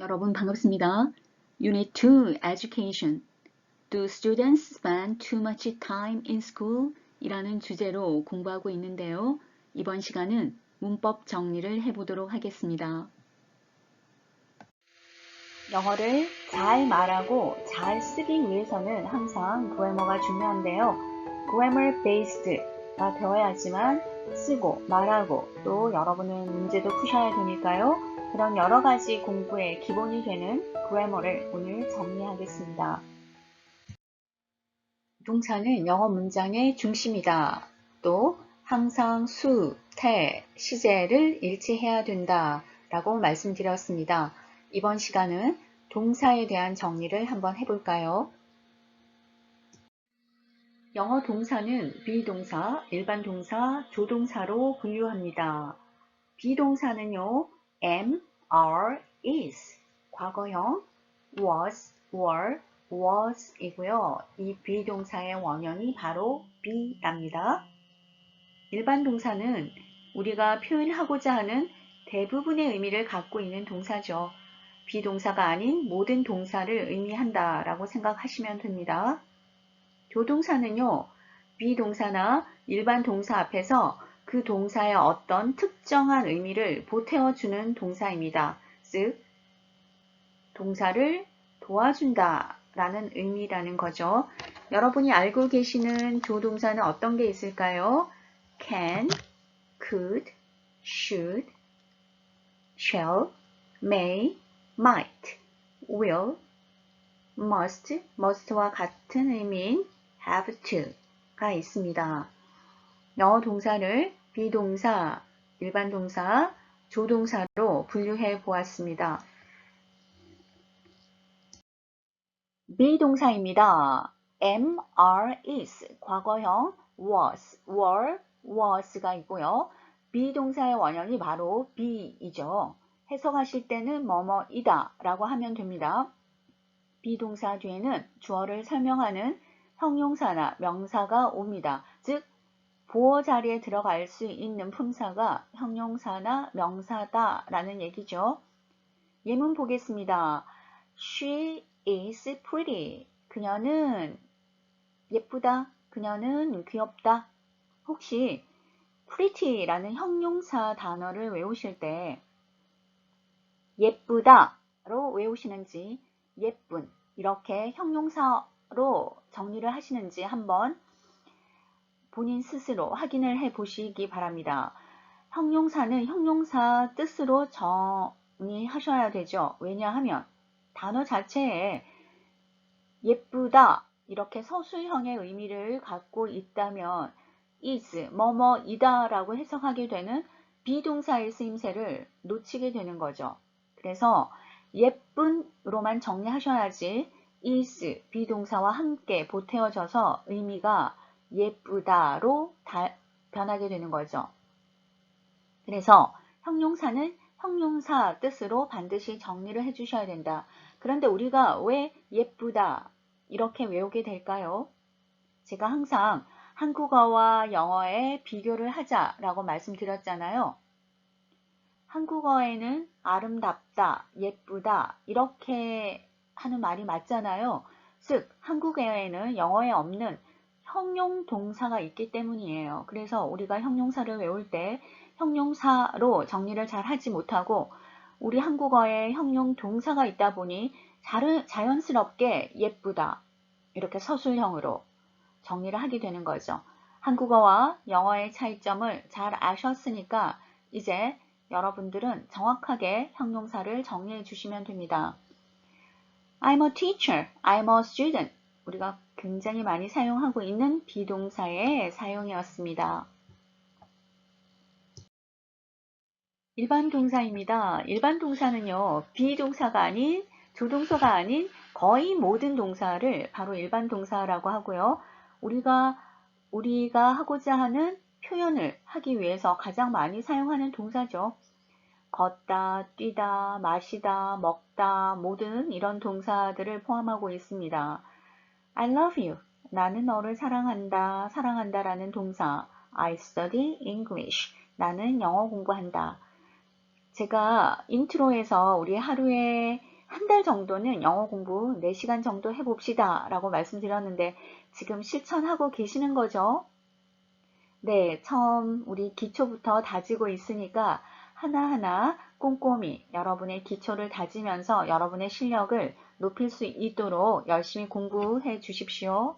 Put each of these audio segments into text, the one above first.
여러분 반갑습니다. Unit 2 Education. Do students spend too much time in school? 이라는 주제로 공부하고 있는데요. 이번 시간은 문법 정리를 해보도록 하겠습니다. 영어를 잘 말하고 잘 쓰기 위해서는 항상 그래머가 중요한데요. grammar based가 되어야지만 쓰고 말하고 또 여러분은 문제도 푸셔야 되니까요. 그런 여러 가지 공부의 기본이 되는 그래머를 오늘 정리하겠습니다. 동사는 영어 문장의 중심이다. 또 항상 수, 태, 시제를 일치해야 된다 라고 말씀드렸습니다. 이번 시간은 동사에 대한 정리를 한번 해볼까요? 영어 동사는 비동사, 일반 동사, 조동사로 분류합니다. 비동사는요, am, are, is, 과거형, was, were, was 이고요. 이 비동사의 원형이 바로 be랍니다. 일반 동사는 우리가 표현하고자 하는 대부분의 의미를 갖고 있는 동사죠. 비동사가 아닌 모든 동사를 의미한다 라고 생각하시면 됩니다. 조동사는요, 비동사나 일반 동사 앞에서 그 동사의 어떤 특정한 의미를 보태어주는 동사입니다. 즉, 동사를 도와준다 라는 의미라는 거죠. 여러분이 알고 계시는 조동사는 어떤 게 있을까요? can, could, should, shall, may, might, will, must와 같은 의미인 have to가 있습니다. 영어 동사를 비동사, 일반 동사, 조동사로 분류해 보았습니다. 비동사입니다. am, are, is, 과거형 was, were, was가 있고요. 비동사의 원형이 바로 be이죠. 해석하실 때는 뭐뭐이다 라고 하면 됩니다. 비동사 뒤에는 주어를 설명하는 형용사나 명사가 옵니다. 즉, 보어 자리에 들어갈 수 있는 품사가 형용사나 명사다 라는 얘기죠. 예문 보겠습니다. She is pretty. 그녀는 예쁘다. 그녀는 귀엽다. 혹시 pretty라는 형용사 단어를 외우실 때 예쁘다로 외우시는지 예쁜 이렇게 형용사로 정리를 하시는지 한번 본인 스스로 확인을 해 보시기 바랍니다. 형용사는 형용사 뜻으로 정의하셔야 되죠. 왜냐하면 단어 자체에 예쁘다 이렇게 서술형의 의미를 갖고 있다면 is, 뭐뭐이다 라고 해석하게 되는 비동사의 쓰임새를 놓치게 되는 거죠. 그래서 예쁜으로만 정리하셔야지 is, 비동사와 함께 보태어져서 의미가 예쁘다로 변하게 되는 거죠. 그래서 형용사는 형용사 뜻으로 반드시 정리를 해주셔야 된다. 그런데 우리가 왜 예쁘다 이렇게 외우게 될까요? 제가 항상 한국어와 영어의 비교를 하자라고 말씀드렸잖아요. 한국어에는 아름답다, 예쁘다 이렇게 하는 말이 맞잖아요. 즉, 한국어에는 영어에 없는 형용 동사가 있기 때문이에요. 그래서 우리가 형용사를 외울 때 형용사로 정리를 잘 하지 못하고 우리 한국어에 형용 동사가 있다 보니 자연스럽게 예쁘다 이렇게 서술형으로 정리를 하게 되는 거죠. 한국어와 영어의 차이점을 잘 아셨으니까 이제 여러분들은 정확하게 형용사를 정리해 주시면 됩니다. I'm a teacher, I'm a student. 우리가 굉장히 많이 사용하고 있는 비동사의 사용이었습니다. 일반 동사입니다. 일반 동사는요, 비동사가 아닌, 조동사가 아닌 거의 모든 동사를 바로 일반 동사라고 하고요. 우리가 하고자 하는 표현을 하기 위해서 가장 많이 사용하는 동사죠. 걷다, 뛰다, 마시다, 먹다 모든 이런 동사들을 포함하고 있습니다. I love you. 나는 너를 사랑한다. 사랑한다라는 동사. I study English. 나는 영어 공부한다. 제가 인트로에서 우리 하루에 한 달 정도는 영어 공부 4시간 정도 해봅시다 라고 말씀드렸는데 지금 실천하고 계시는 거죠? 네, 처음 우리 기초부터 다지고 있으니까 하나하나 꼼꼼히 여러분의 기초를 다지면서 여러분의 실력을 높일 수 있도록 열심히 공부해 주십시오.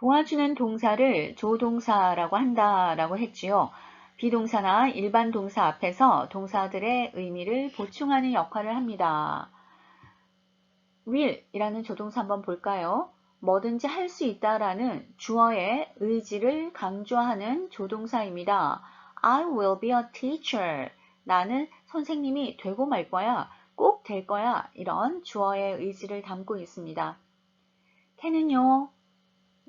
도와주는 동사를 조동사라고 한다라고 했지요. 비동사나 일반 동사 앞에서 동사들의 의미를 보충하는 역할을 합니다. will이라는 조동사 한번 볼까요? 뭐든지 할 수 있다라는 주어의 의지를 강조하는 조동사입니다. I will be a teacher. 나는 선생님이 되고 말 거야. 꼭 될 거야. 이런 주어의 의지를 담고 있습니다. can은요.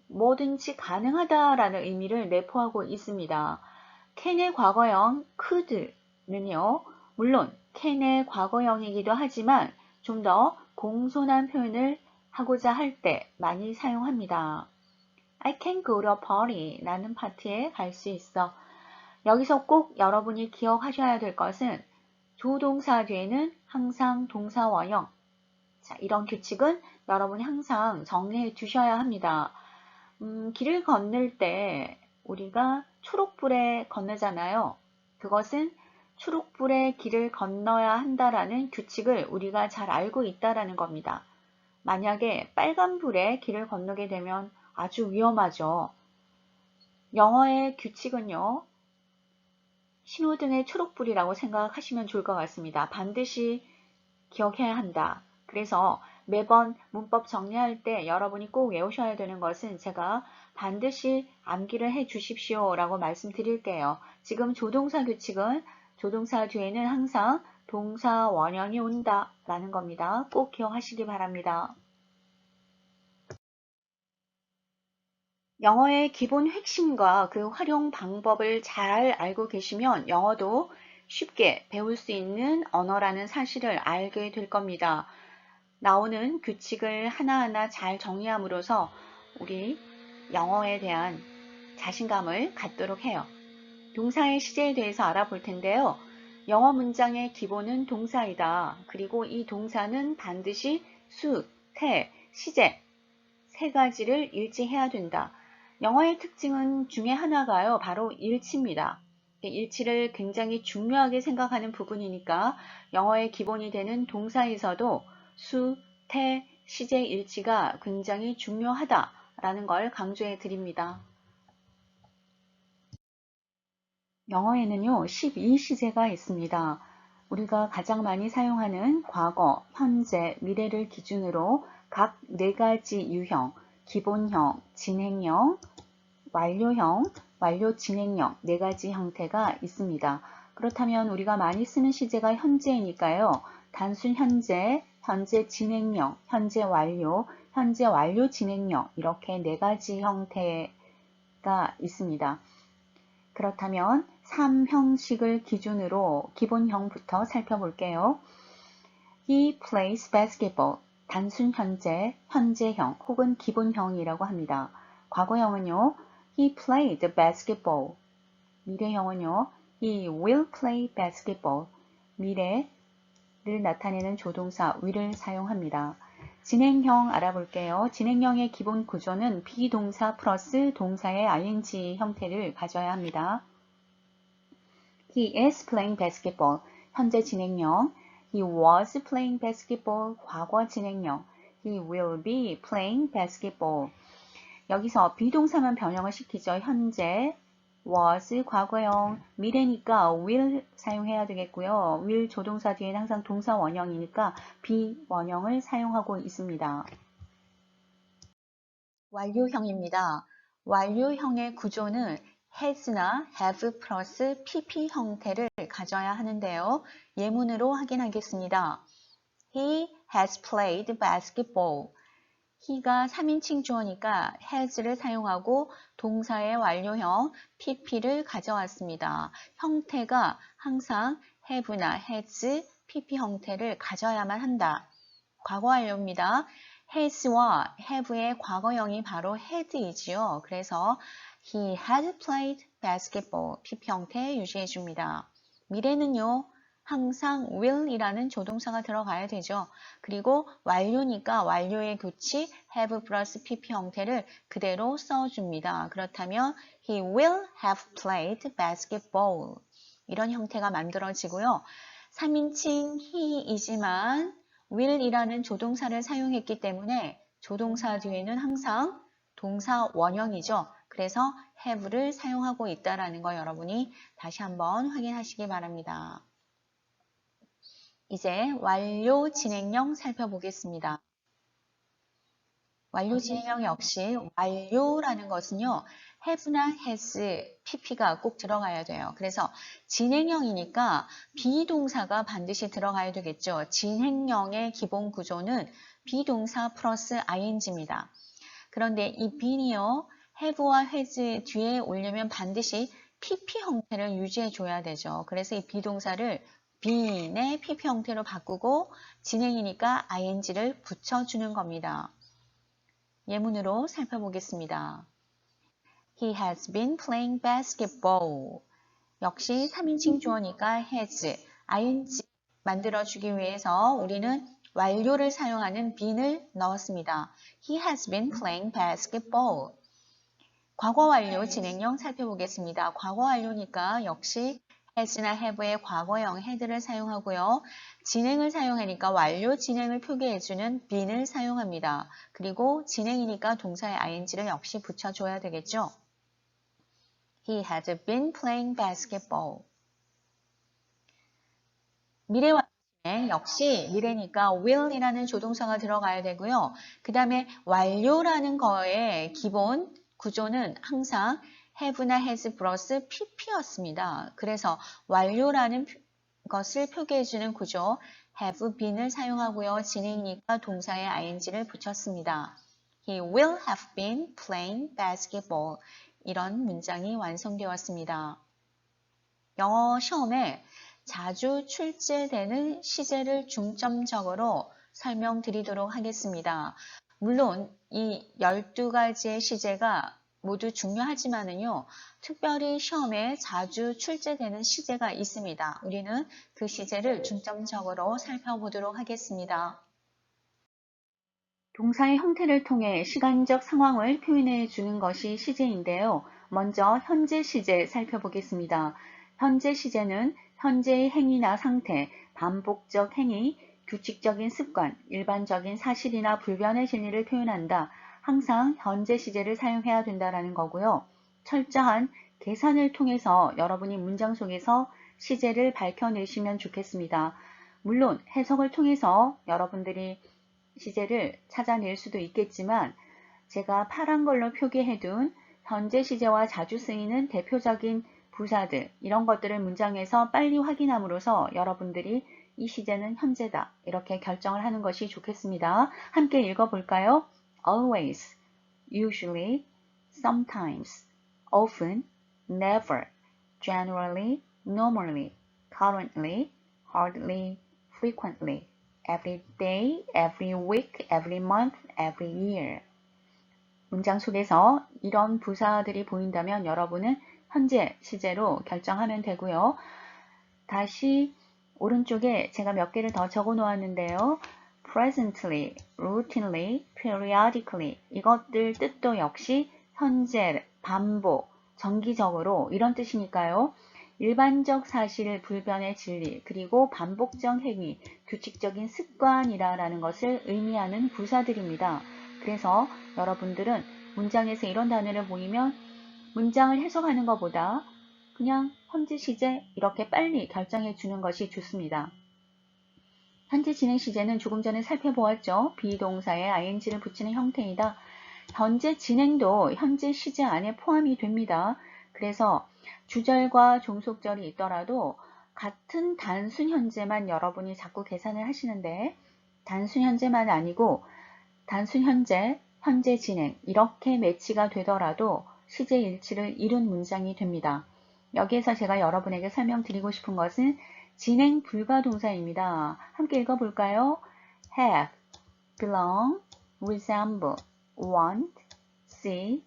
뭐든지 가능하다라는 의미를 내포하고 있습니다. can의 과거형 could는요. 물론 can의 과거형이기도 하지만 좀 더 공손한 표현을 하고자 할 때 많이 사용합니다. I can go to a party. 나는 파티에 갈 수 있어. 여기서 꼭 여러분이 기억하셔야 될 것은 조동사 뒤에는 항상 동사 원형. 자, 이런 규칙은 여러분이 항상 정리해 두셔야 합니다. 길을 건널 때 우리가 초록불에 건너잖아요. 그것은 초록불에 길을 건너야 한다라는 규칙을 우리가 잘 알고 있다라는 겁니다. 만약에 빨간불에 길을 건너게 되면 아주 위험하죠. 영어의 규칙은요. 신호등의 초록불이라고 생각하시면 좋을 것 같습니다. 반드시 기억해야 한다. 그래서 매번 문법 정리할 때 여러분이 꼭 외우셔야 되는 것은 제가 반드시 암기를 해 주십시오 라고 말씀드릴게요. 지금 조동사 규칙은 조동사 뒤에는 항상 동사 원형이 온다 라는 겁니다. 꼭 기억하시기 바랍니다. 영어의 기본 핵심과 그 활용 방법을 잘 알고 계시면 영어도 쉽게 배울 수 있는 언어라는 사실을 알게 될 겁니다. 나오는 규칙을 하나하나 잘 정리함으로써 우리 영어에 대한 자신감을 갖도록 해요. 동사의 시제에 대해서 알아볼 텐데요. 영어 문장의 기본은 동사이다. 그리고 이 동사는 반드시 수, 태, 시제 세 가지를 일치해야 된다. 영어의 특징은 중에 하나가요. 바로 일치입니다. 일치를 굉장히 중요하게 생각하는 부분이니까 영어의 기본이 되는 동사에서도 수, 태, 시제 일치가 굉장히 중요하다라는 걸 강조해 드립니다. 영어에는요, 12시제가 있습니다. 우리가 가장 많이 사용하는 과거, 현재, 미래를 기준으로 각 4가지 유형, 기본형, 진행형, 완료형, 완료 진행형 4가지 형태가 있습니다. 그렇다면 우리가 많이 쓰는 시제가 현재이니까요. 단순 현재, 현재 진행형, 현재 완료 진행형 이렇게 4가지 형태가 있습니다. 그렇다면 3형식을 기준으로 기본형부터 살펴볼게요. He plays basketball. 단순 현재, 현재형 혹은 기본형이라고 합니다. 과거형은요. He played basketball. 미래형은요. He will play basketball. 미래를 나타내는 조동사 will을 사용합니다. 진행형 알아볼게요. 진행형의 기본 구조는 비동사 플러스 동사의 ing 형태를 가져야 합니다. He is playing basketball. 현재 진행형. He was playing basketball. 과거 진행형. He will be playing basketball. 여기서 비동사만 변형을 시키죠. 현재, was, 과거형, 미래니까 will 사용해야 되겠고요. will 조동사 뒤에는 항상 동사 원형이니까 비원형을 사용하고 있습니다. 완료형입니다. 완료형의 구조는 has나 have 플러스 pp 형태를 가져야 하는데요. 예문으로 확인하겠습니다. He has played basketball. he가 3인칭 주어니까 has를 사용하고 동사의 완료형 pp를 가져왔습니다. 형태가 항상 have나 has, pp 형태를 가져야만 한다. 과거 완료입니다. has와 have의 과거형이 바로 had이지요. 그래서 He has played basketball. PP 형태 유지해줍니다. 미래는요. 항상 will이라는 조동사가 들어가야 되죠. 그리고 완료니까 완료의 규칙 have 플러스 PP 형태를 그대로 써줍니다. 그렇다면 He will have played basketball. 이런 형태가 만들어지고요. 3인칭 he이지만 will이라는 조동사를 사용했기 때문에 조동사 뒤에는 항상 동사 원형이죠. 그래서 have를 사용하고 있다는 거 여러분이 다시 한번 확인하시기 바랍니다. 이제 완료 진행형 살펴보겠습니다. 완료 진행형 역시 완료라는 것은요. have나 has, pp가 꼭 들어가야 돼요. 그래서 진행형이니까 비동사가 반드시 들어가야 되겠죠. 진행형의 기본 구조는 비동사 플러스 ing입니다. 그런데 이 bene요. have와 has 뒤에 오려면 반드시 pp 형태를 유지해 줘야 되죠. 그래서 이 비동사를 bene의 pp 형태로 바꾸고 진행이니까 ing를 붙여주는 겁니다. 예문으로 살펴보겠습니다. He has been playing basketball. 역시 3인칭 주어니까 has, ing 만들어주기 위해서 우리는 완료를 사용하는 bene을 넣었습니다. He has been playing basketball. 과거 완료 진행형 살펴보겠습니다. 과거 완료니까 역시 has나 have의 과거형 had를 사용하고요. 진행을 사용하니까 완료 진행을 표기해주는 bene을 사용합니다. 그리고 진행이니까 동사의 ing를 역시 붙여줘야 되겠죠. He has been playing basketball. 미래완료 진행 역시 미래니까 will이라는 조동사가 들어가야 되고요. 그 다음에 완료라는 거의 기본 구조는 항상 have나 has 플러스 pp였습니다. 그래서 완료라는 것을 표기해주는 구조 have been을 사용하고요. 진행이니까 동사의 ing를 붙였습니다. He will have been playing basketball. 이런 문장이 완성되었습니다. 영어 시험에 자주 출제되는 시제를 중점적으로 설명드리도록 하겠습니다. 물론 이 12가지의 시제가 모두 중요하지만은요, 특별히 시험에 자주 출제되는 시제가 있습니다. 우리는 그 시제를 중점적으로 살펴보도록 하겠습니다. 동사의 형태를 통해 시간적 상황을 표현해 주는 것이 시제인데요. 먼저 현재 시제 살펴보겠습니다. 현재 시제는 현재의 행위나 상태, 반복적 행위, 규칙적인 습관, 일반적인 사실이나 불변의 진리를 표현한다. 항상 현재 시제를 사용해야 된다는 거고요. 철저한 계산을 통해서 여러분이 문장 속에서 시제를 밝혀내시면 좋겠습니다. 물론 해석을 통해서 여러분들이 시제를 찾아낼 수도 있겠지만 제가 파란 걸로 표기해둔 현재 시제와 자주 쓰이는 대표적인 부사들 이런 것들을 문장에서 빨리 확인함으로써 여러분들이 이 시제는 현재다 이렇게 결정을 하는 것이 좋겠습니다. 함께 읽어볼까요? Always, usually, sometimes, often, never, generally, normally, currently, hardly, frequently. Every day, every week, every month, every year. 문장 속에서 이런 부사들이 보인다면 여러분은 현재 시제로 결정하면 되고요. 다시 오른쪽에 제가 몇 개를 더 적어 놓았는데요. presently, routinely, periodically 이것들 뜻도 역시 현재, 반복, 정기적으로 이런 뜻이니까요. 일반적 사실, 불변의 진리, 그리고 반복적 행위, 규칙적인 습관이라는 것을 의미하는 부사들입니다. 그래서 여러분들은 문장에서 이런 단어를 보이면 문장을 해석하는 것보다 그냥 현재 시제 이렇게 빨리 결정해 주는 것이 좋습니다. 현재 진행 시제는 조금 전에 살펴보았죠. 비동사에 ing를 붙이는 형태이다. 현재 진행도 현재 시제 안에 포함이 됩니다. 그래서 주절과 종속절이 있더라도 같은 단순 현재만 여러분이 자꾸 계산을 하시는데 단순 현재만 아니고 단순 현재, 현재 진행 이렇게 매치가 되더라도 시제 일치를 이룬 문장이 됩니다. 여기에서 제가 여러분에게 설명드리고 싶은 것은 진행 불가 동사입니다. 함께 읽어볼까요? have, belong, resemble, want, see,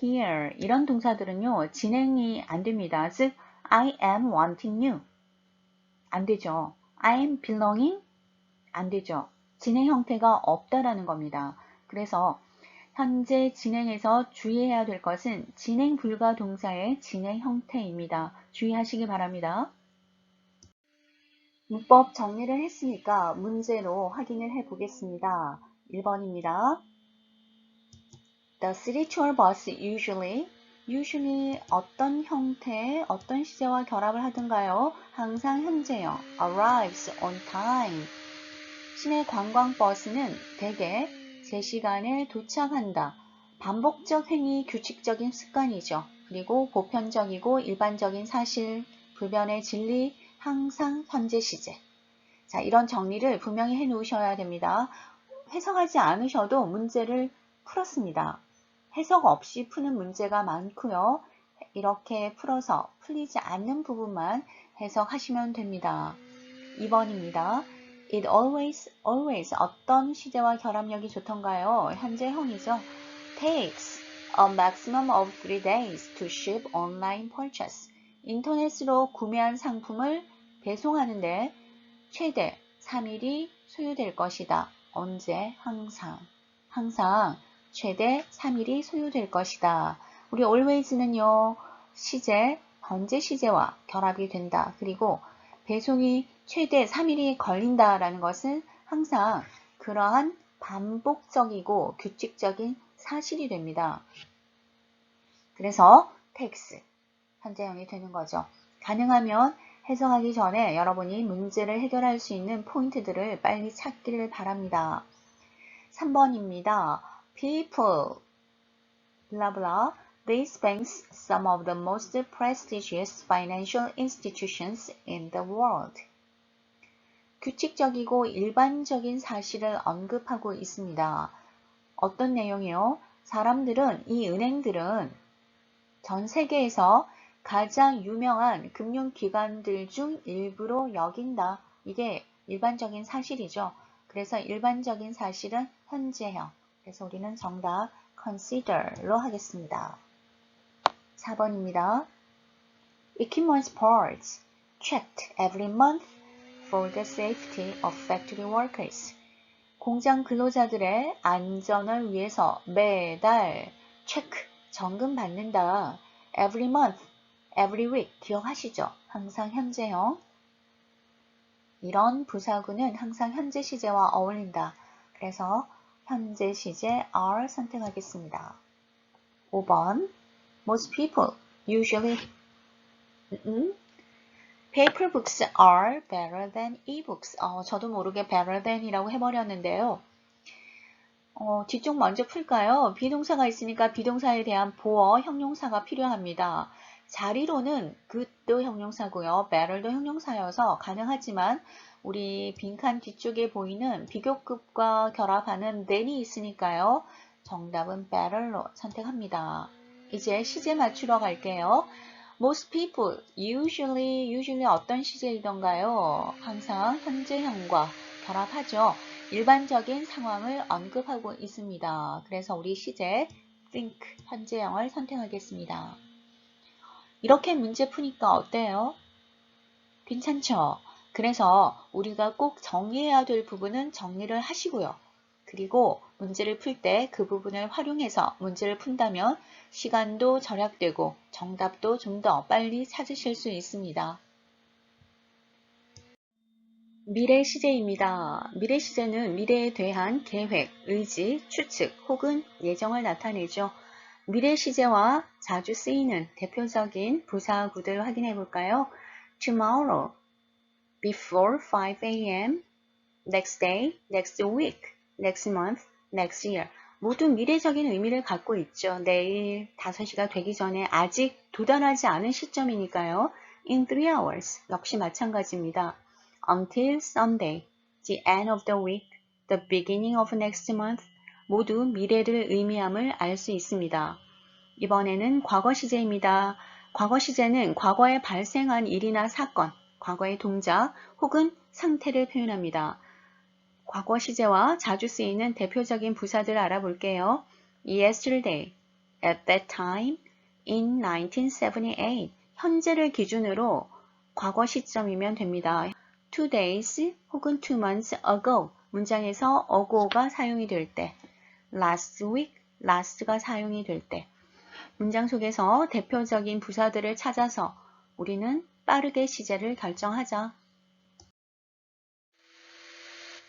here 이런 동사들은요 진행이 안 됩니다. 즉 I am wanting you 안 되죠. I am belonging 안 되죠. 진행 형태가 없다라는 겁니다. 그래서 현재 진행에서 주의해야 될 것은 진행 불가 동사의 진행 형태입니다. 주의하시기 바랍니다. 문법 정리를 했으니까 문제로 확인을 해 보겠습니다. 1번입니다. The city tour bus usually 어떤 형태, 어떤 시제와 결합을 하던가요? 항상 현재형 arrives on time. 시내 관광버스는 대개 제 시간에 도착한다. 반복적 행위, 규칙적인 습관이죠. 그리고 보편적이고 일반적인 사실, 불변의 진리, 항상 현재 시제. 자, 이런 정리를 분명히 해 놓으셔야 됩니다. 해석하지 않으셔도 문제를 풀었습니다. 해석 없이 푸는 문제가 많고요. 이렇게 풀어서 풀리지 않는 부분만 해석하시면 됩니다. 2번입니다. It always 어떤 시제와 결합력이 좋던가요? 현재형이죠. Takes a maximum of 3 days to ship online purchase. 인터넷으로 구매한 상품을 배송하는데 최대 3일이 소요될 것이다. 언제? 항상. 항상 최대 3일이 소요될 것이다. 우리 always는요. 시제, 현재 시제와 결합이 된다. 그리고 배송이 최대 3일이 걸린다라는 것은 항상 그러한 반복적이고 규칙적인 사실이 됩니다. 그래서 takes, 현재형이 되는 거죠. 가능하면 해석하기 전에 여러분이 문제를 해결할 수 있는 포인트들을 빨리 찾기를 바랍니다. 3번입니다. People, blah blah. These banks, some of the most prestigious financial institutions in the world. 규칙적이고 일반적인 사실을 언급하고 있습니다. 어떤 내용이요? 사람들은, 이 은행들은 전 세계에서 가장 유명한 금융기관들 중 일부로 여긴다. 이게 일반적인 사실이죠. 그래서 일반적인 사실은 현재형. 그래서 우리는 정답 consider로 하겠습니다. 4번입니다. Equipment parts checked every month for the safety of factory workers. 공장 근로자들의 안전을 위해서 매달 체크, 점검받는다. Every month, every week 기억하시죠? 항상 현재형. 이런 부사구는 항상 현재 시제와 어울린다. 그래서 현재 시제 are 선택하겠습니다. 5번 Most people usually paper books are better than e-books. 저도 모르게 better than이라고 해버렸는데요. 뒤쪽 먼저 풀까요? 비동사가 있으니까 비동사에 대한 보어 형용사가 필요합니다. 자리로는 good도 형용사고요. better도 형용사여서 가능하지만 우리 빈칸 뒤쪽에 보이는 비교급과 결합하는 than이 있으니까요. 정답은 better로 선택합니다. 이제 시제 맞추러 갈게요. Most people usually 어떤 시제이던가요? 항상 현재형과 결합하죠. 일반적인 상황을 언급하고 있습니다. 그래서 우리 시제 think 현재형을 선택하겠습니다. 이렇게 문제 푸니까 어때요? 괜찮죠? 그래서 우리가 꼭 정리해야 될 부분은 정리를 하시고요. 그리고 문제를 풀 때 그 부분을 활용해서 문제를 푼다면 시간도 절약되고 정답도 좀 더 빨리 찾으실 수 있습니다. 미래 시제입니다. 미래 시제는 미래에 대한 계획, 의지, 추측 혹은 예정을 나타내죠. 미래 시제와 자주 쓰이는 대표적인 부사구들 확인해 볼까요? Tomorrow, before 5 a.m., next day, next week, next month, next year. 모두 미래적인 의미를 갖고 있죠. 내일 5시가 되기 전에 아직 도달하지 않은 시점이니까요. In 3 hours 역시 마찬가지입니다. Until Sunday, the end of the week, the beginning of next month 모두 미래를 의미함을 알 수 있습니다. 이번에는 과거 시제입니다. 과거 시제는 과거에 발생한 일이나 사건, 과거의 동작 혹은 상태를 표현합니다. 과거 시제와 자주 쓰이는 대표적인 부사들 알아볼게요. Yesterday, at that time in 1978. 현재를 기준으로 과거 시점이면 됩니다. 2 days 혹은 2 months ago. 문장에서 ago가 사용이 될 때, last week, last가 사용이 될 때. 문장 속에서 대표적인 부사들을 찾아서 우리는 빠르게 시제를 결정하자.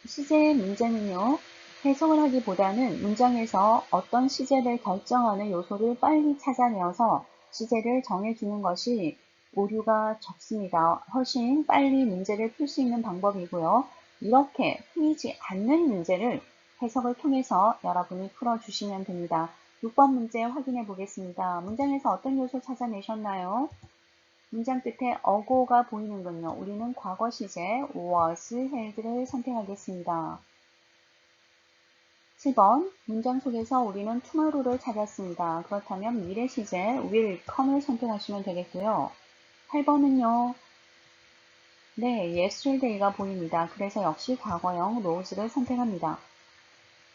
시제의 문제는요, 해석을 하기보다는 문장에서 어떤 시제를 결정하는 요소를 빨리 찾아내어서 시제를 정해주는 것이 오류가 적습니다. 훨씬 빨리 문제를 풀 수 있는 방법이고요. 이렇게 풀리지 않는 문제를 해석을 통해서 여러분이 풀어주시면 됩니다. 6번 문제 확인해 보겠습니다. 문장에서 어떤 요소 찾아내셨나요? 문장 끝에 ago가 보이는군요. 우리는 과거 시제 was held를 선택하겠습니다. 7번 문장 속에서 우리는 tomorrow를 찾았습니다. 그렇다면 미래 시제 will come을 선택하시면 되겠고요. 8번은요. 네, yesterday가 보입니다. 그래서 역시 과거형 rose를 선택합니다.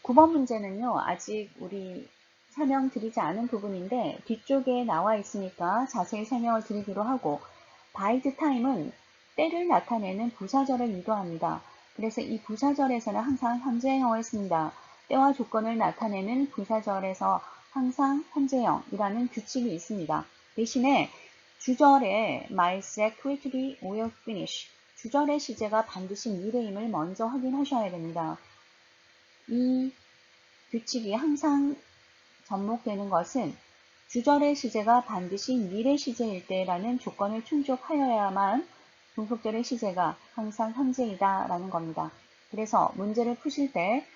9번 문제는요. 아직 우리 설명드리지 않은 부분인데 뒤쪽에 나와 있으니까 자세히 설명을 드리기로 하고 by time은 때를 나타내는 부사절을 유도합니다. 그래서 이 부사절에서는 항상 현재형을 씁니다. 때와 조건을 나타내는 부사절에서 항상 현재형이라는 규칙이 있습니다. 대신에 주절에 My secretary will finish. 주절의 시제가 반드시 미래임을 먼저 확인하셔야 됩니다. 이 규칙이 항상 접목되는 것은 주절의 시제가 반드시 미래 시제일 때라는 조건을 충족하여야만 종속절의 시제가 항상 현재이다 라는 겁니다. 그래서 문제를 푸실 때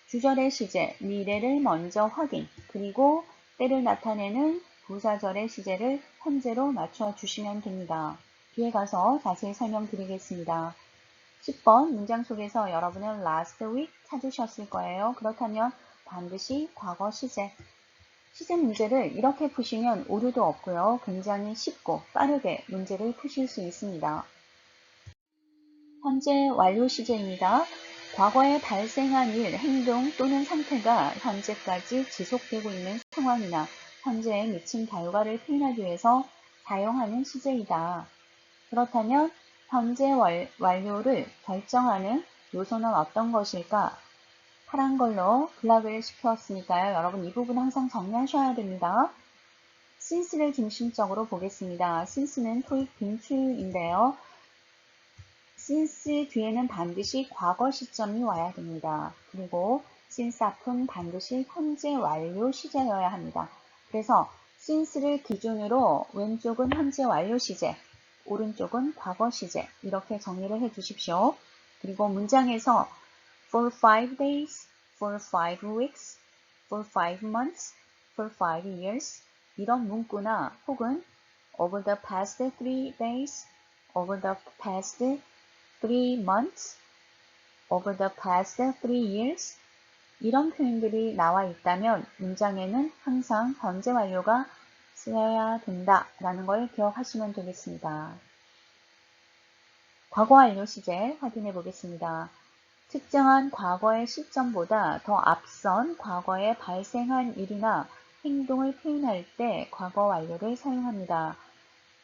주절의 시제, 미래를 먼저 확인, 그리고 때를 나타내는 부사절의 시제를 현재로 맞춰주시면 됩니다. 뒤에 가서 자세히 설명드리겠습니다. 10번 문장 속에서 여러분은 last week 찾으셨을 거예요. 그렇다면 반드시 과거 시제. 시제 문제를 이렇게 푸시면 오류도 없고요. 굉장히 쉽고 빠르게 문제를 푸실 수 있습니다. 현재 완료 시제입니다. 과거에 발생한 일, 행동 또는 상태가 현재까지 지속되고 있는 상황이나 현재에 미친 결과를 표현하기 위해서 사용하는 시제이다. 그렇다면 현재 완료를 결정하는 요소는 어떤 것일까? 파란 걸로 블락을 시켰으니까요. 여러분 이 부분 항상 정리하셔야 됩니다. since를 중심적으로 보겠습니다. since는 토익 빈출인데요. since 뒤에는 반드시 과거 시점이 와야 됩니다. 그리고 since 앞은 반드시 현재 완료 시제여야 합니다. 그래서 since를 기준으로 왼쪽은 현재 완료 시제, 오른쪽은 과거 시제 이렇게 정리를 해 주십시오. 그리고 문장에서 for 5 days, for 5 weeks, for 5 months, for 5 years 이런 문구나 혹은 over the past 3 days, over the past 3 months, over the past 3 years 이런 표현들이 나와 있다면 문장에는 항상 현재 완료가 쓰여야 된다라는 걸 기억하시면 되겠습니다. 과거 완료 시제 확인해 보겠습니다. 특정한 과거의 시점보다 더 앞선 과거에 발생한 일이나 행동을 표현할 때 과거 완료를 사용합니다.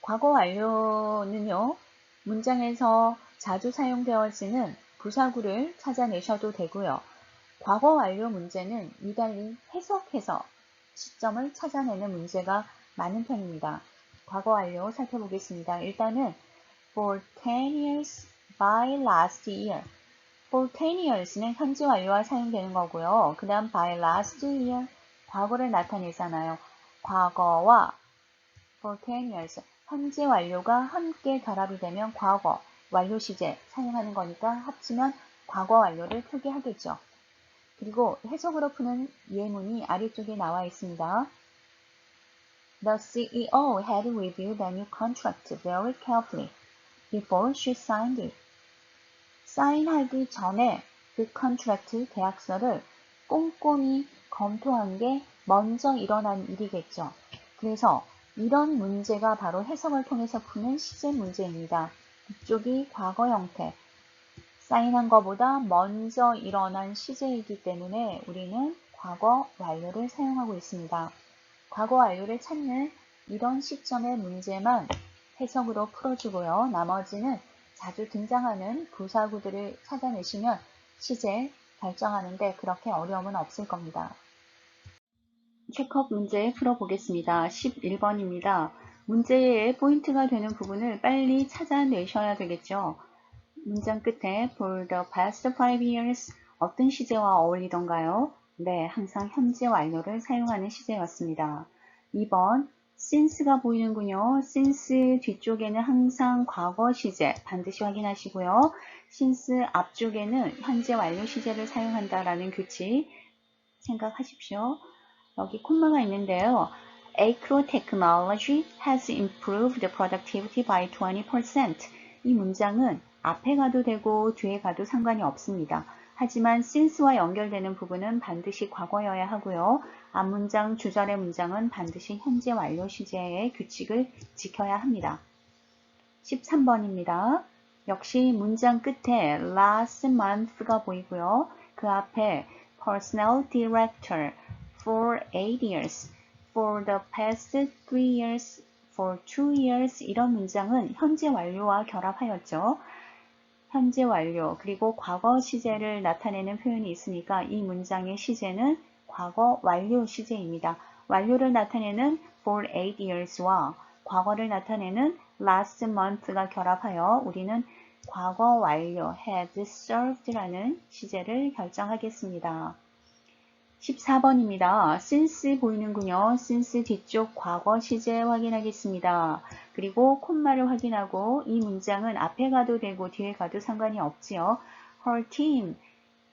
과거 완료는요, 문장에서 자주 사용되어지는 부사구를 찾아내셔도 되고요. 과거 완료 문제는 유달리 해석해서 시점을 찾아내는 문제가 많은 편입니다. 과거 완료 살펴보겠습니다. 일단은 for 10 years by last year. for 10 years는 현재 완료와 사용되는 거고요. 그 다음 by last year, 과거를 나타내잖아요. 과거와 for 10 years, 현재 완료가 함께 결합이 되면 과거, 완료 시제 사용하는 거니까 합치면 과거 완료를 표기하겠죠. 그리고 해석으로 푸는 예문이 아래쪽에 나와 있습니다. The CEO had reviewed the new contract very carefully before she signed it. 사인하기 전에 그 컨트랙트 계약서를 꼼꼼히 검토한 게 먼저 일어난 일이겠죠. 그래서 이런 문제가 바로 해석을 통해서 푸는 시제 문제입니다. 이쪽이 과거 형태, 사인한 것보다 먼저 일어난 시제이기 때문에 우리는 과거 완료를 사용하고 있습니다. 과거 완료를 찾는 이런 시점의 문제만 해석으로 풀어주고요. 나머지는 자주 등장하는 부사구들을 찾아내시면 시제 결정하는데 그렇게 어려움은 없을 겁니다. 체크업 문제 풀어보겠습니다. 11번입니다. 문제의 포인트가 되는 부분을 빨리 찾아내셔야 되겠죠. 문장 끝에 for the past 5 years 어떤 시제와 어울리던가요? 네, 항상 현재 완료를 사용하는 시제였습니다. 2번 since가 보이는군요. since 뒤쪽에는 항상 과거 시제 반드시 확인하시고요. since 앞쪽에는 현재 완료 시제를 사용한다라는 규칙 생각하십시오. 여기 콤마가 있는데요. Acro technology has improved productivity by 20%. 이 문장은 앞에 가도 되고 뒤에 가도 상관이 없습니다. 하지만 since와 연결되는 부분은 반드시 과거여야 하고요. 앞문장, 주절의 문장은 반드시 현재 완료 시제의 규칙을 지켜야 합니다. 13번입니다. 역시 문장 끝에 last month가 보이고요. 그 앞에 personnel director for 8 years, for the past 3 years, for 2 years 이런 문장은 현재 완료와 결합하였죠. 현재 완료 그리고 과거 시제를 나타내는 표현이 있으니까 이 문장의 시제는 과거 완료 시제입니다. 완료를 나타내는 for 8 years와 과거를 나타내는 last month가 결합하여 우리는 과거 완료 had served라는 시제를 결정하겠습니다. 14번입니다. since 보이는군요. since 뒤쪽 과거 시제 확인하겠습니다. 그리고 콤마를 확인하고 이 문장은 앞에 가도 되고 뒤에 가도 상관이 없지요. Her team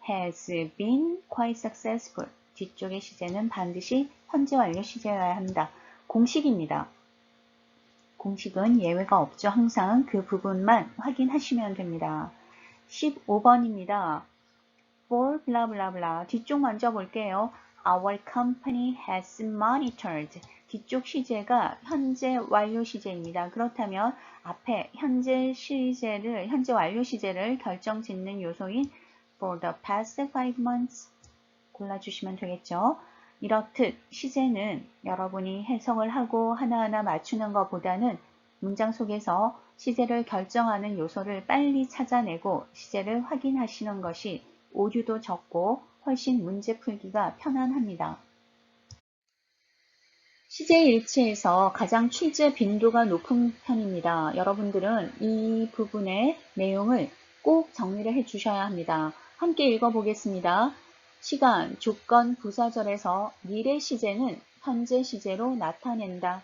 has been quite successful. 뒤쪽의 시제는 반드시 현재 완료 시제여야 합니다. 공식입니다. 공식은 예외가 없죠. 항상 그 부분만 확인하시면 됩니다. 15번입니다. for 블라블라블라 뒤쪽 먼저 볼게요. Our company has monitored. 뒤쪽 시제가 현재 완료 시제입니다. 그렇다면 앞에 현재 완료 시제를 결정짓는 요소인 for the past 5 months 골라주시면 되겠죠. 이렇듯 시제는 여러분이 해석을 하고 하나하나 맞추는 것보다는 문장 속에서 시제를 결정하는 요소를 빨리 찾아내고 시제를 확인하시는 것이 오류도 적고 훨씬 문제 풀기가 편안합니다. 시제 일치에서 가장 출제 빈도가 높은 편입니다. 여러분들은 이 부분의 내용을 꼭 정리를 해 주셔야 합니다. 함께 읽어보겠습니다. 시간, 조건, 부사절에서 미래 시제는 현재 시제로 나타낸다.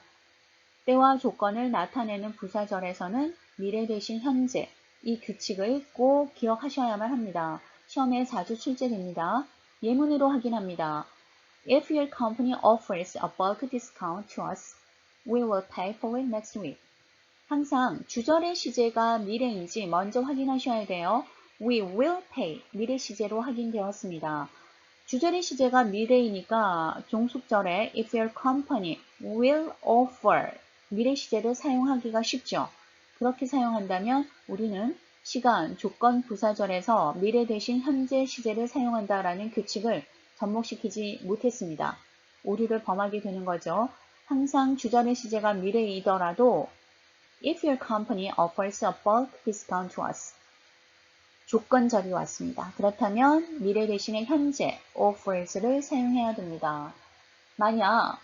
때와 조건을 나타내는 부사절에서는 미래 대신 현재, 이 규칙을 꼭 기억하셔야만 합니다. 시험에 자주 출제됩니다. 예문으로 확인합니다. If your company offers a bulk discount to us, we will pay for it next week. 항상 주절의 시제가 미래인지 먼저 확인하셔야 돼요. We will pay, 미래 시제로 확인되었습니다. 주절의 시제가 미래이니까 종속절에 if your company will offer, 미래 시제를 사용하기가 쉽죠. 그렇게 사용한다면 우리는 시간, 조건, 부사절에서 미래 대신 현재 시제를 사용한다라는 규칙을 접목시키지 못했습니다. 오류를 범하게 되는 거죠. 항상 주절의 시제가 미래이더라도 If your company offers a bulk discount to us. 조건절이 왔습니다. 그렇다면 미래 대신에 현재 offers를 사용해야 됩니다. 만약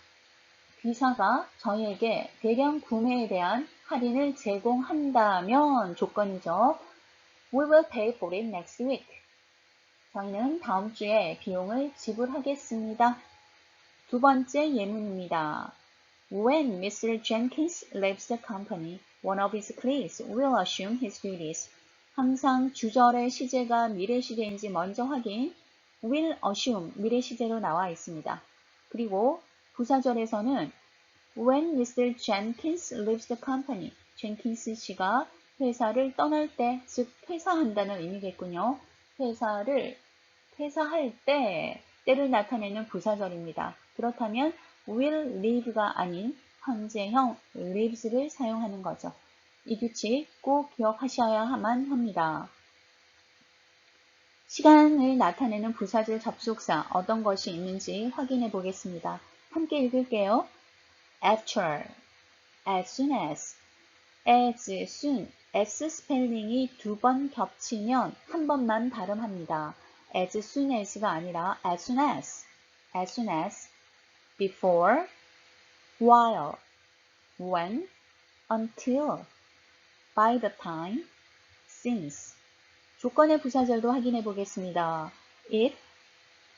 B사가 저희에게 대량 구매에 대한 할인을 제공한다면 조건이죠. We will pay for it next week. 저희는 다음 주에 비용을 지불하겠습니다. 두 번째 예문입니다. When Mr. Jenkins leaves the company, one of his colleagues will assume his duties. 항상 주절의 시제가 미래 시제인지 먼저 확인. will assume 미래 시제로 나와 있습니다. 그리고 부사절에서는 When Mr. Jenkins leaves the company, Jenkins 씨가 회사를 떠날 때, 즉 퇴사한다는 의미겠군요. 퇴사할 때, 때를 나타내는 부사절입니다. 그렇다면 will leave가 아닌 현재형 lieves를 사용하는 거죠. 이 규칙 꼭 기억하셔야만 합니다. 시간을 나타내는 부사절 접속사 어떤 것이 있는지 확인해 보겠습니다. 함께 읽을게요. after, as soon as soon, s 스펠링이 두 번 겹치면 한 번만 발음합니다. as soon as가 아니라 as soon as, before, while, when, until, by the time, since. 조건의 부사절도 확인해 보겠습니다. if,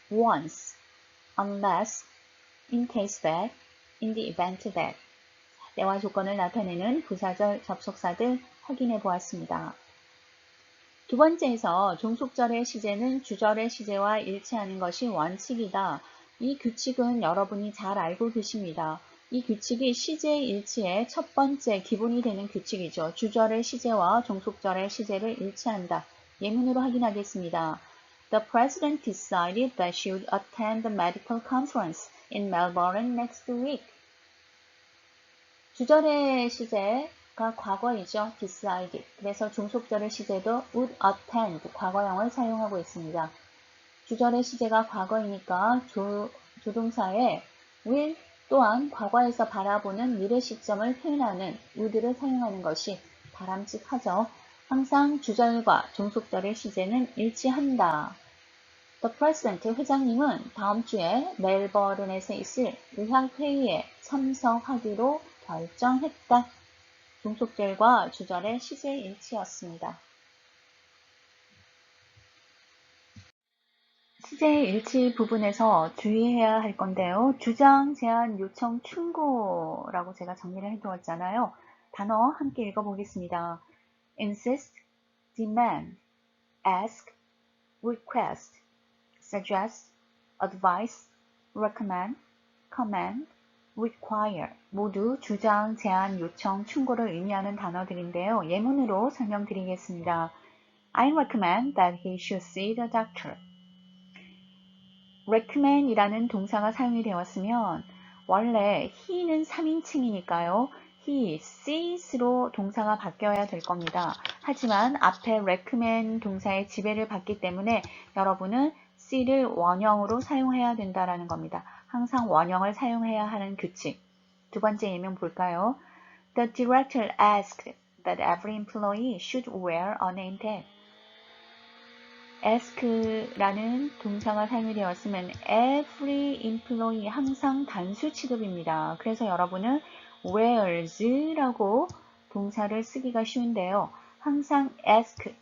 once, unless, in case that, in the event that. 때와 조건을 나타내는 부사절 접속사들 확인해 보았습니다. 두 번째에서 종속절의 시제는 주절의 시제와 일치하는 것이 원칙이다. 이 규칙은 여러분이 잘 알고 계십니다. 이 규칙이 시제의 일치의 첫 번째 기본이 되는 규칙이죠. 주절의 시제와 종속절의 시제를 일치한다. 예문으로 확인하겠습니다. The president decided that she would attend the medical conference in Melbourne next week. 주절의 시제가 과거이죠. decide. 그래서 종속절의 시제도 would attend, 과거형을 사용하고 있습니다. 주절의 시제가 과거이니까 조동사에 will 또한 과거에서 바라보는 미래 시점을 표현하는 would를 사용하는 것이 바람직하죠. 항상 주절과 종속절의 시제는 일치한다. The President, 회장님은 다음 주에 멜버른에서 있을 의학회의에 참석하기로 결정했다. 종속절과 주절의 시제 일치였습니다. 시제 일치 부분에서 주의해야 할 건데요. 주장, 제안, 요청, 충고라고 제가 정리를 해두었잖아요. 단어 함께 읽어보겠습니다. insist, demand, ask, request, suggest, advise, recommend, command, require 모두 주장, 제안, 요청, 충고를 의미하는 단어들인데요. 예문으로 설명드리겠습니다. I recommend that he should see the doctor. recommend이라는 동사가 사용이 되었으면 원래 he는 3인칭이니까요. he, sees로 동사가 바뀌어야 될 겁니다. 하지만 앞에 recommend 동사의 지배를 받기 때문에 여러분은 see를 원형으로 사용해야 된다는 겁니다. 항상 원형을 사용해야 하는 규칙. 두 번째 예문 볼까요? The director asked that every employee should wear a name tag. ask라는 동사가 사용이 되었으면 every employee 항상 단수 취급입니다. 그래서 여러분은 wears라고 동사를 쓰기가 쉬운데요. 항상 ask,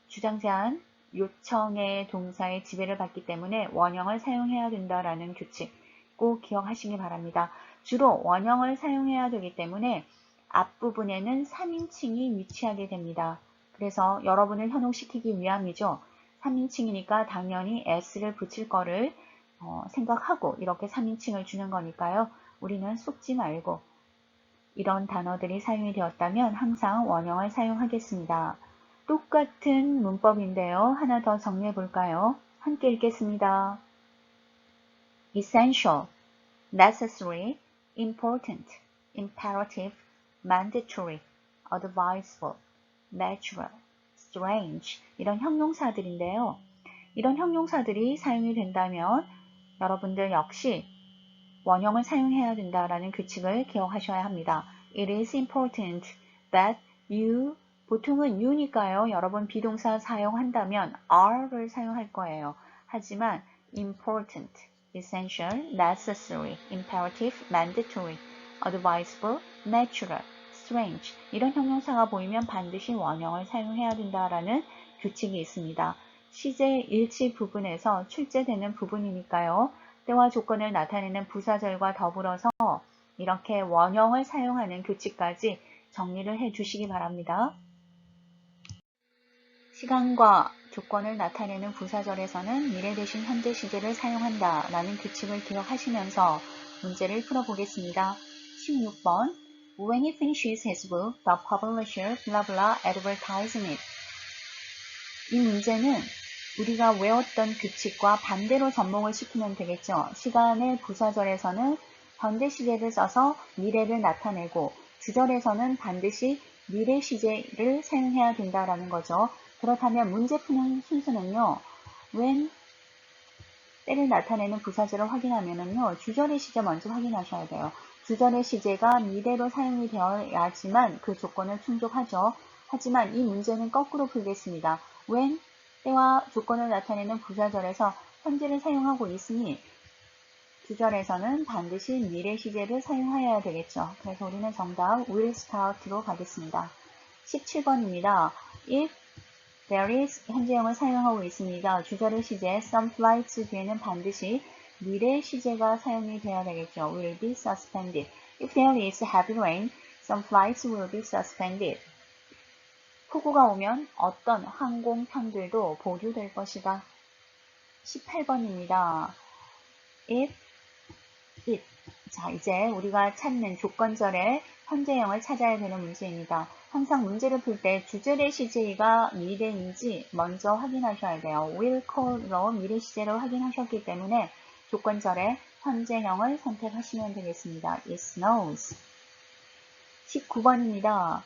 주장, 제안, 요청의 동사의 지배를 받기 때문에 원형을 사용해야 된다라는 규칙 꼭 기억하시기 바랍니다. 주로 원형을 사용해야 되기 때문에 앞부분에는 3인칭이 위치하게 됩니다. 그래서 여러분을 현혹시키기 위함이죠. 3인칭이니까 당연히 s를 붙일 거를 생각하고 이렇게 3인칭을 주는 거니까요. 우리는 속지 말고 이런 단어들이 사용이 되었다면 항상 원형을 사용하겠습니다. 똑같은 문법인데요. 하나 더 정리해 볼까요? 함께 읽겠습니다. essential, necessary, important, imperative, mandatory, advisable, natural, strange 이런 형용사들인데요. 이런 형용사들이 사용이 된다면 여러분들 역시 원형을 사용해야 된다라는 규칙을 기억하셔야 합니다. It is important that you 보통은 you니까요. 여러분 비동사 사용한다면 are를 사용할 거예요. 하지만 important, essential, necessary, imperative, mandatory, advisable, natural, strange 이런 형용사가 보이면 반드시 원형을 사용해야 된다라는 규칙이 있습니다. 시제 일치 부분에서 출제되는 부분이니까요. 때와 조건을 나타내는 부사절과 더불어서 이렇게 원형을 사용하는 규칙까지 정리를 해 주시기 바랍니다. 시간과 조건을 나타내는 부사절에서는 미래 대신 현재 시제를 사용한다 라는 규칙을 기억하시면서 문제를 풀어보겠습니다. 16번 When he finishes his book, the publisher blah blah advertising it. 이 문제는 우리가 외웠던 규칙과 반대로 접목을 시키면 되겠죠. 시간의 부사절에서는 현재 시제를 써서 미래를 나타내고 주절에서는 반드시 미래 시제를 사용해야 된다라는 거죠. 그렇다면 문제 푸는 순서는요. when 때를 나타내는 부사절을 확인하면은요. 주절의 시제 먼저 확인하셔야 돼요. 주절의 시제가 미래로 사용이 되어야지만 그 조건을 충족하죠. 하지만 이 문제는 거꾸로 풀겠습니다. when 때와 조건을 나타내는 부사절에서 현재를 사용하고 있으니 주절에서는 반드시 미래 시제를 사용하여야 되겠죠. 그래서 우리는 정답 will start로 가겠습니다. 17번입니다. if there is 현재형을 사용하고 있습니다. 주절의 시제 some flights 뒤에는 반드시 미래 시제가 사용이 되어야 되겠죠. will be suspended. If there is heavy rain, some flights will be suspended. 폭우가 오면 어떤 항공편들도 보류될 것이다. 18번입니다. if, it. 자, 이제 우리가 찾는 조건절의 현재형을 찾아야 되는 문제입니다. 항상 문제를 풀 때 주절의 시제가 미래인지 먼저 확인하셔야 돼요. will call로 미래 시제를 확인하셨기 때문에 조건절의 현재형을 선택하시면 되겠습니다. It snows. 19번입니다.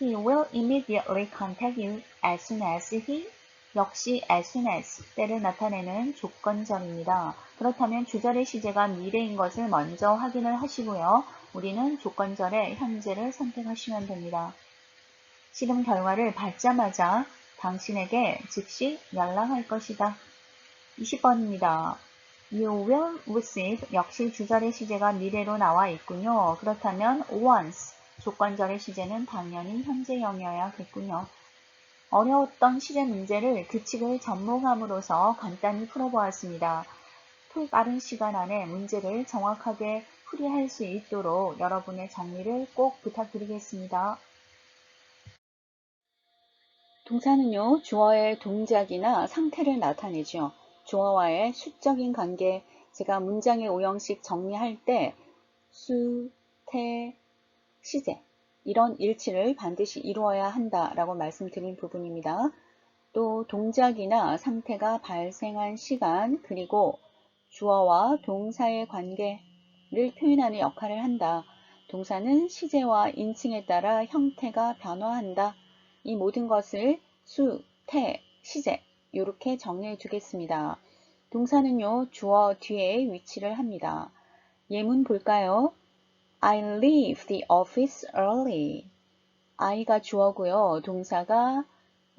He will immediately contact you as soon as he 역시 as soon as 때를 나타내는 조건절입니다. 그렇다면 주절의 시제가 미래인 것을 먼저 확인을 하시고요. 우리는 조건절의 현재를 선택하시면 됩니다. 실험 결과를 받자마자 당신에게 즉시 연락할 것이다. 20번입니다. You will receive 역시 주절의 시제가 미래로 나와 있군요. 그렇다면 once 조건절의 시제는 당연히 현재형이어야겠군요. 어려웠던 시제 문제를 규칙을 접목함으로써 간단히 풀어보았습니다. 빠른 시간 안에 문제를 정확하게 풀이할 수 있도록 여러분의 정리를 꼭 부탁드리겠습니다. 동사는요, 주어의 동작이나 상태를 나타내죠. 주어와의 수적인 관계, 제가 문장의 오형식 정리할 때 수, 태, 시제 이런 일치를 반드시 이루어야 한다라고 말씀드린 부분입니다. 또 동작이나 상태가 발생한 시간 그리고 주어와 동사의 관계를 표현하는 역할을 한다. 동사는 시제와 인칭에 따라 형태가 변화한다. 이 모든 것을 수, 태, 시제 이렇게 정리해 주겠습니다. 동사는요 주어 뒤에 위치를 합니다. 예문 볼까요? I leave the office early. I가 주어고요. 동사가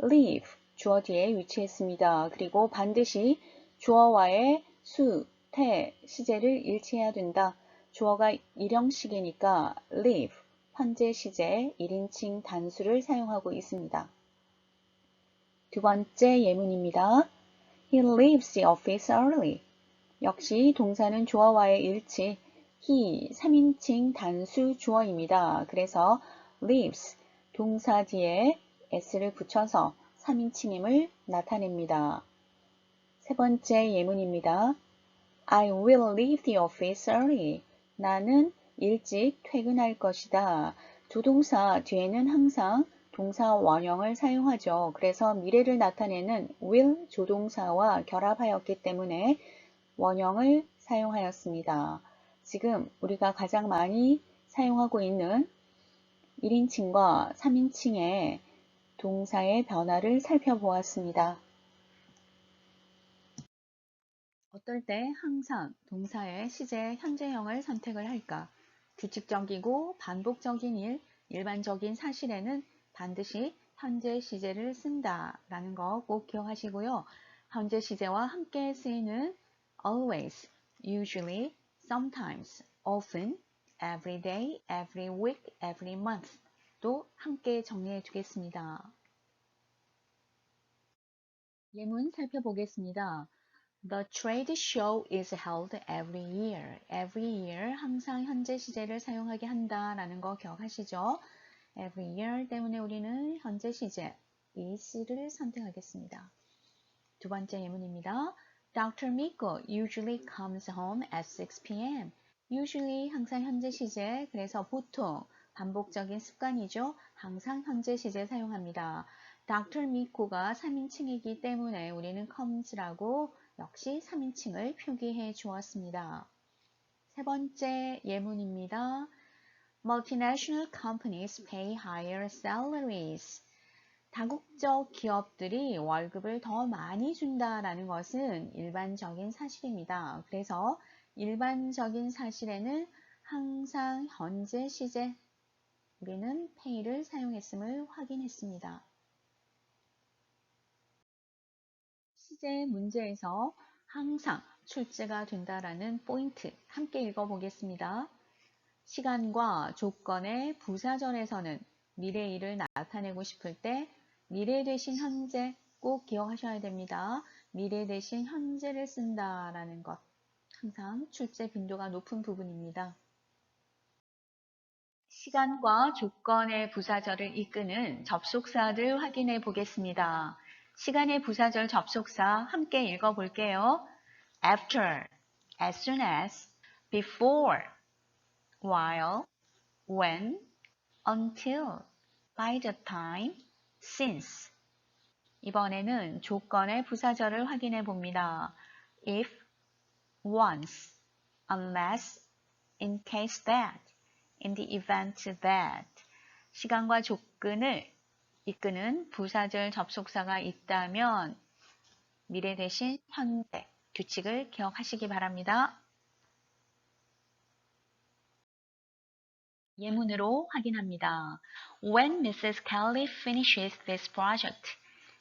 leave, 주어 뒤에 위치했습니다. 그리고 반드시 주어와의 수, 태, 시제를 일치해야 된다. 주어가 일형식이니까 leave, 현재 시제 1인칭 단수를 사용하고 있습니다. 두 번째 예문입니다. He leaves the office early. 역시 동사는 주어와의 일치, he 3인칭 단수 주어입니다. 그래서 leaves 동사 뒤에 s를 붙여서 3인칭임을 나타냅니다. 세 번째 예문입니다. I will leave the office early. 나는 일찍 퇴근할 것이다. 조동사 뒤에는 항상 동사 원형을 사용하죠. 그래서 미래를 나타내는 will 조동사와 결합하였기 때문에 원형을 사용하였습니다. 지금 우리가 가장 많이 사용하고 있는 1인칭과 3인칭의 동사의 변화를 살펴보았습니다. 어떨 때 항상 동사의 시제 현재형을 선택을 할까? 규칙적이고 반복적인 일, 일반적인 사실에는 반드시 현재 시제를 쓴다라는 거 꼭 기억하시고요. 현재 시제와 함께 쓰이는 always, usually, sometimes, often, every day, every week, every month 또 함께 정리해 주겠습니다. 예문 살펴보겠습니다. The trade show is held every year. Every year 항상 현재 시제를 사용하게 한다라는 거 기억하시죠? Every year 때문에 우리는 현재 시제 is를 선택하겠습니다. 두 번째 예문입니다. Dr. Miko usually comes home at 6 p.m. Usually 항상 현재 시제, 그래서 보통 반복적인 습관이죠. 항상 현재 시제 사용합니다. Dr. Miko가 3인칭이기 때문에 우리는 comes라고 역시 3인칭을 표기해 주었습니다. 세 번째 예문입니다. Multinational companies pay higher salaries. 다국적 기업들이 월급을 더 많이 준다라는 것은 일반적인 사실입니다. 그래서 일반적인 사실에는 항상 현재 시제 우리는 pay를 사용했음을 확인했습니다. 시제 문제에서 항상 출제가 된다라는 포인트 함께 읽어보겠습니다. 시간과 조건의 부사절에서는 미래일을 나타내고 싶을 때 미래 대신 현재 꼭 기억하셔야 됩니다. 미래 대신 현재를 쓴다라는 것. 항상 출제 빈도가 높은 부분입니다. 시간과 조건의 부사절을 이끄는 접속사들 확인해 보겠습니다. 시간의 부사절 접속사 함께 읽어볼게요. After, as soon as, before, while, when, until, by the time, since. 이번에는 조건의 부사절을 확인해 봅니다. If, once, unless, in case that, in the event that. 시간과 조건을 이끄는 부사절 접속사가 있다면 미래 대신 현재 규칙을 기억하시기 바랍니다. 예문으로 확인합니다. When Mrs. Kelly finishes this project,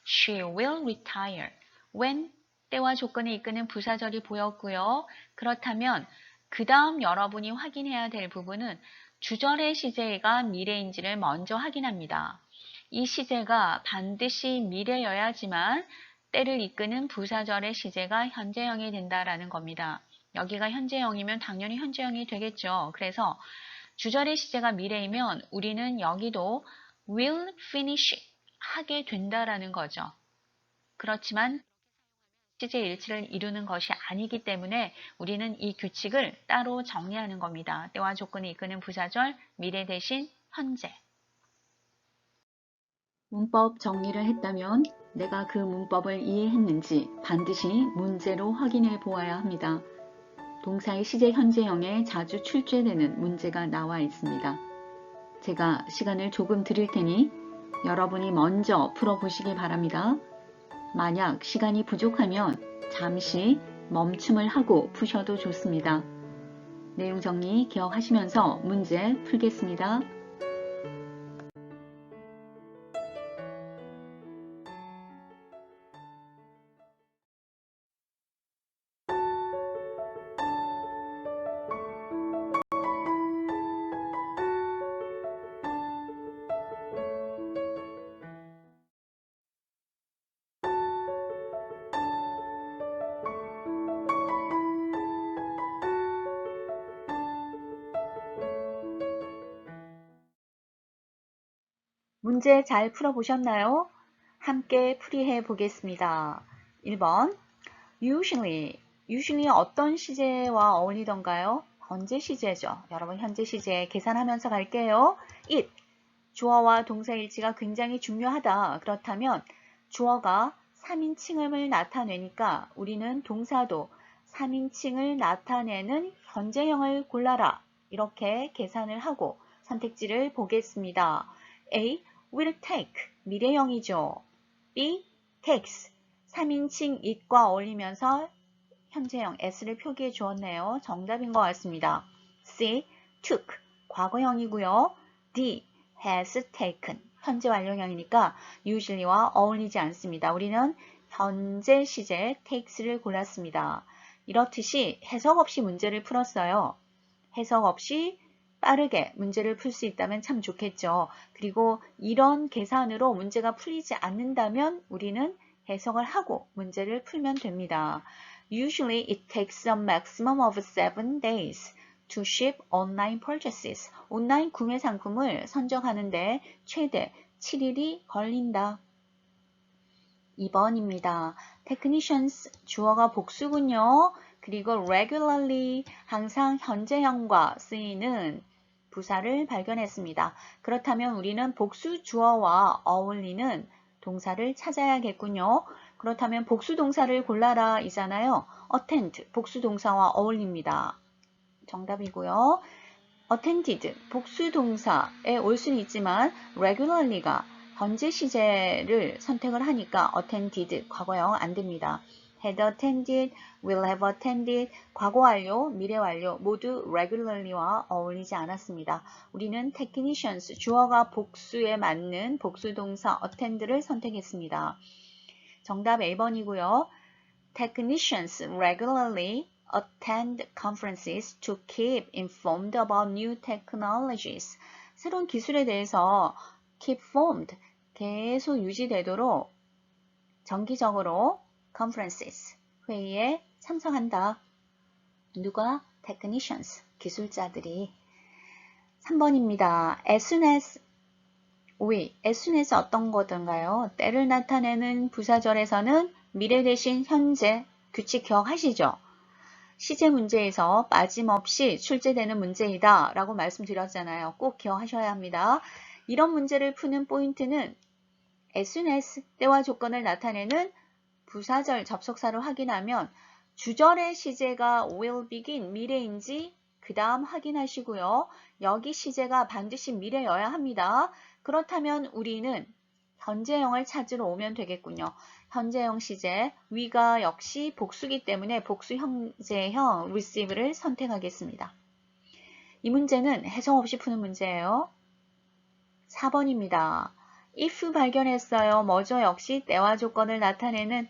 she will retire. When 때와 조건을 이끄는 부사절이 보였고요. 그렇다면 그 다음 여러분이 확인해야 될 부분은 주절의 시제가 미래인지를 먼저 확인합니다. 이 시제가 반드시 미래여야지만 때를 이끄는 부사절의 시제가 현재형이 된다라는 겁니다. 여기가 현재형이면 당연히 현재형이 되겠죠. 그래서 주절의 시제가 미래이면 우리는 여기도 will finish 하게 된다라는 거죠. 그렇지만 시제 일치를 이루는 것이 아니기 때문에 우리는 이 규칙을 따로 정리하는 겁니다. 때와 조건을 이끄는 부사절, 미래 대신 현재. 문법 정리를 했다면 내가 그 문법을 이해했는지 반드시 문제로 확인해 보아야 합니다. 동사의 시제 현재형에 자주 출제되는 문제가 나와 있습니다. 제가 시간을 조금 드릴 테니 여러분이 먼저 풀어보시기 바랍니다. 만약 시간이 부족하면 잠시 멈춤을 하고 푸셔도 좋습니다. 내용 정리 기억하시면서 문제 풀겠습니다. 문제 잘 풀어보셨나요? 함께 풀이해 보겠습니다. 1번 usually 어떤 시제와 어울리던가요? 현재 시제죠. 여러분 현재 시제 계산하면서 갈게요. it 주어와 동사 일치가 굉장히 중요하다. 그렇다면 주어가 3인칭을 나타내니까 우리는 동사도 3인칭을 나타내는 현재형을 골라라. 이렇게 계산을 하고 선택지를 보겠습니다. A. will take 미래형이죠. B. takes 3인칭 it과 어울리면서 현재형 s를 표기해 주었네요. 정답인 것 같습니다. C. took 과거형이고요. D. has taken 현재 완료형이니까 usually와 어울리지 않습니다. 우리는 현재 시제 takes를 골랐습니다. 이렇듯이 해석 없이 문제를 풀었어요. 해석 없이 빠르게 문제를 풀 수 있다면 참 좋겠죠. 그리고 이런 계산으로 문제가 풀리지 않는다면 우리는 해석을 하고 문제를 풀면 됩니다. Usually it takes a maximum of 7 days to ship online purchases. 온라인 구매 상품을 선정하는데 최대 7일이 걸린다. 2번입니다. technicians 주어가 복수군요. 그리고 regularly 항상 현재형과 쓰이는 부사를 발견했습니다. 그렇다면 우리는 복수 주어와 어울리는 동사를 찾아야겠군요. 그렇다면 복수 동사를 골라라 이잖아요. attend 복수 동사와 어울립니다. 정답이고요. attended 복수 동사에 올 수는 있지만 regularly가 현재 시제를 선택을 하니까 attended 과거형 안 됩니다. had attended, will have attended, 과거 완료, 미래 완료 모두 regularly와 어울리지 않았습니다. 우리는 technicians, 주어가 복수에 맞는 복수동사 attend를 선택했습니다. 정답 A번이고요. Technicians regularly attend conferences to keep informed about new technologies. 새로운 기술에 대해서 keep informed, 계속 유지되도록 정기적으로 conferences, 회의에 참석한다. 누가? technicians, 기술자들이. 3번입니다. as soon as 어떤 거든가요? 때를 나타내는 부사절에서는 미래 대신 현재, 규칙 기억하시죠? 시제 문제에서 빠짐없이 출제되는 문제이다 라고 말씀드렸잖아요. 꼭 기억하셔야 합니다. 이런 문제를 푸는 포인트는 as soon as 때와 조건을 나타내는 부사절 접속사를 확인하면 주절의 시제가 will begin 미래인지 그 다음 확인하시고요. 여기 시제가 반드시 미래여야 합니다. 그렇다면 우리는 현재형을 찾으러 오면 되겠군요. 현재형 시제, 위가 역시 복수기 때문에 복수 현재형 receive를 선택하겠습니다. 이 문제는 해석 없이 푸는 문제예요. 4번입니다. if 발견했어요. 뭐죠? 역시 때와 조건을 나타내는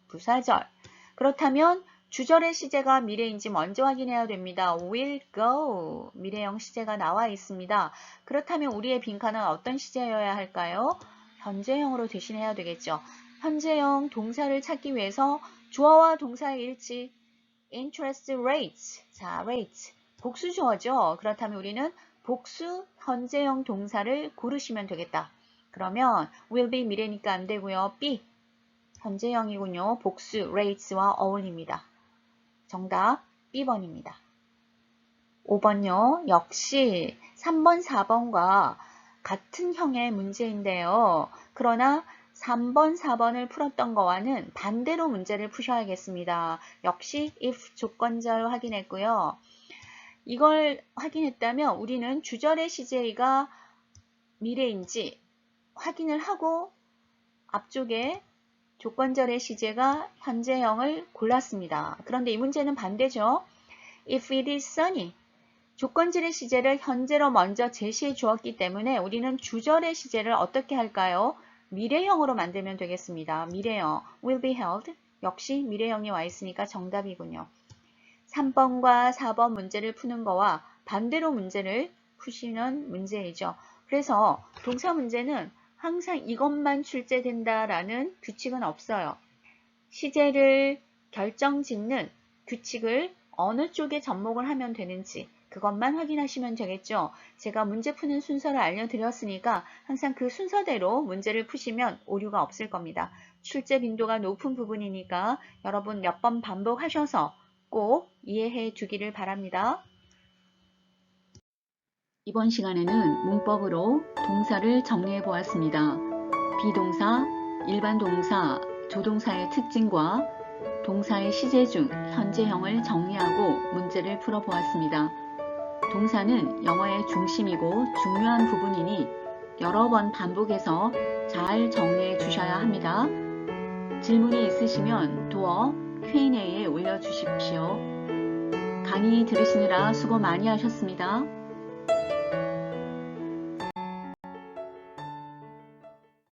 부사절. 그렇다면 주절의 시제가 미래인지 먼저 확인해야 됩니다. will go 미래형 시제가 나와 있습니다. 그렇다면 우리의 빈칸은 어떤 시제여야 할까요? 현재형으로 대신해야 되겠죠. 현재형 동사를 찾기 위해서 주어와 동사의 일치 interest rates. 자, rates 복수 주어죠. 그렇다면 우리는 복수 현재형 동사를 고르시면 되겠다. 그러면 will be 미래니까 안 되고요. be 현재형이군요. 복수 rates와 어울립니다. 정답 B번입니다. 5번요. 역시 3번, 4번과 같은 형의 문제인데요. 그러나 3번, 4번을 풀었던 거와는 반대로 문제를 푸셔야겠습니다. 역시 if 조건절 확인했고요. 이걸 확인했다면 우리는 주절의 시제가 미래인지 확인을 하고 앞쪽에 조건절의 시제가 현재형을 골랐습니다. 그런데 이 문제는 반대죠. If it is sunny. 조건절의 시제를 현재로 먼저 제시해 주었기 때문에 우리는 주절의 시제를 어떻게 할까요? 미래형으로 만들면 되겠습니다. 미래형. will be held. 역시 미래형이 와 있으니까 정답이군요. 3번과 4번 문제를 푸는 거와 반대로 문제를 푸시는 문제이죠. 그래서 동사 문제는 항상 이것만 출제된다라는 규칙은 없어요. 시제를 결정짓는 규칙을 어느 쪽에 접목을 하면 되는지 그것만 확인하시면 되겠죠. 제가 문제 푸는 순서를 알려드렸으니까 항상 그 순서대로 문제를 푸시면 오류가 없을 겁니다. 출제 빈도가 높은 부분이니까 여러분 몇 번 반복하셔서 꼭 이해해 주기를 바랍니다. 이번 시간에는 문법으로 동사를 정리해 보았습니다. 비동사, 일반 동사, 조동사의 특징과 동사의 시제 중 현재형을 정리하고 문제를 풀어보았습니다. 동사는 영어의 중심이고 중요한 부분이니 여러 번 반복해서 잘 정리해 주셔야 합니다. 질문이 있으시면 도어 Q&A에 올려주십시오. 강의 들으시느라 수고 많이 하셨습니다.